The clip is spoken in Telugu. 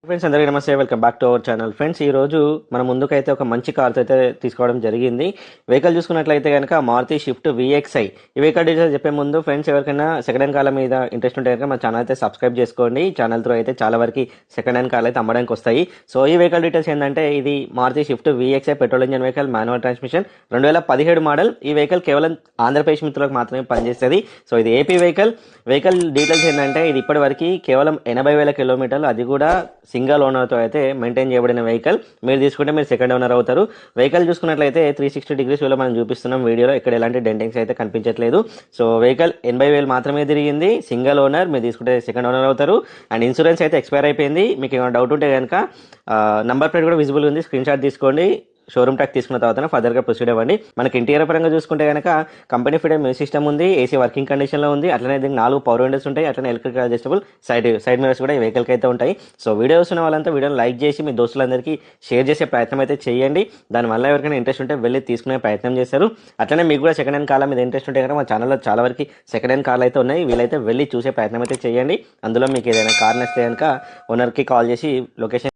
ఫ్రెండ్స్ అందరికీ నమస్తే, welcome back to our channel. Friends ఈ రోజు మన ముందుకైతే ఒక మంచి కార్తో అయితే తీసుకోవడం జరిగింది. వెహికల్ చూసుకున్నట్లయితే కనుక మారుతి షిఫ్ట్ VXi. ఈ వెహికల్ డీటెయిల్స్ చెప్పే ముందు ఫ్రెండ్స్ ఎవరికైనా సెకండ్ హ్యాండ్ కార్ల మీద ఇంట్రెస్ట్ ఉంటే కనుక మా ఛానల్ అయితే సబ్స్క్రైబ్ చేసుకోండి. ఛానల్ త్రూ అయితే చాలా వరకు సెకండ్ హ్యాండ్ కార్లు అయితే అమ్మడానికి వస్తాయి. సో ఈ వెహికల్ డీటెయిల్స్ ఏంటంటే ఇది Maruti swift VXi petrol engine vehicle, manual transmission, 2017 model. ఈ వెహికల్ కేవలం ఆంధ్రప్రదేశ్ మిత్రులకు మాత్రమే పనిచేస్తుంది. సో ఇది ఏపీ వెహికల్. వెహికల్ డీటెయిల్స్ ఏంటంటే ఇది ఇప్పటి వరకు కేవలం 80,000 కిలోమీటర్లు, అది కూడా సింగల్ ఓనర్తో అయితే మెయింటైన్ చేయబడిన వెహికల్. మీరు తీసుకుంటే మీరు సెకండ్ ఓనర్ అవుతారు. వెహికల్ చూసుకున్నట్లయితే 360 డిగ్రీస్ లో మనం చూపిస్తున్నాం వీడియోలో. ఇక్కడ ఎలాంటి డెంటింగ్స్ అయితే కనిపించట్లేదు. సో వెహికల్ 80,000 మాత్రమే తిరిగింది. సింగల్ ఓనర్, మీరు తీసుకుంటే సెకండ్ ఓనర్ అవుతారు. అండ్ ఇన్సూరెన్స్ అయితే ఎక్స్పైర్ అయిపోయింది. మీకు ఏమైనా డౌట్ ఉంటే కనుక నంబర్ ప్లేట్ కూడా విజిబుల్ ఉంది, స్క్రీన్ షాట్ తీసుకోండి. షోరూమ్ ట్యాక్ తీసుకున్న తర్వాత ఫర్దర్గా ప్రొసీడ్ అవ్వండి. మనకి ఇంటీరియర్ పరంగా చూసుకుంటే కనుక కంపెనీ ఫిటెడ్ మ్యూజిక్ సిస్టమ్ ఉంది, ఏసీ వర్కింగ్ కండిషన్లో ఉంది. అట్లనే దీనికి 4 పవర్ విండోస్ ఉంటాయి. అట్లనే ఎలక్ట్రికల్ అడ్జస్టబుల్ సైడ్ మిరర్స్ కూడా ఈ వెహికల్కి అయితే ఉంటాయి. సో వీడియో చూసిన వాళ్ళంతా వీడియోని లైక్ చేసి మీ దోస్తులందరికీ షేర్ చేసే ప్రయత్నం అయితే చేయండి. దానివల్ల ఎవరికైనా ఇంట్రెస్ట్ ఉంటే వెళ్ళి తీసుకునే ప్రయత్నం చేస్తారు. అట్లనే మీకు కూడా సెకండ్ హ్యాండ్ కార్ల మీద ఇంట్రెస్ట్ ఉంటే కనుక మా ఛానల్లో చాలా వరకు సెకండ్ హ్యాండ్ కార్లు అయితే ఉన్నాయి. వీలైతే వెళ్ళి చూసే ప్రయత్నం అయితే చేయండి. అందులో మీకు ఏదైనా కార్ నచ్చితే కనుక ఓనర్కి కాల్ చేసి లొకేషన్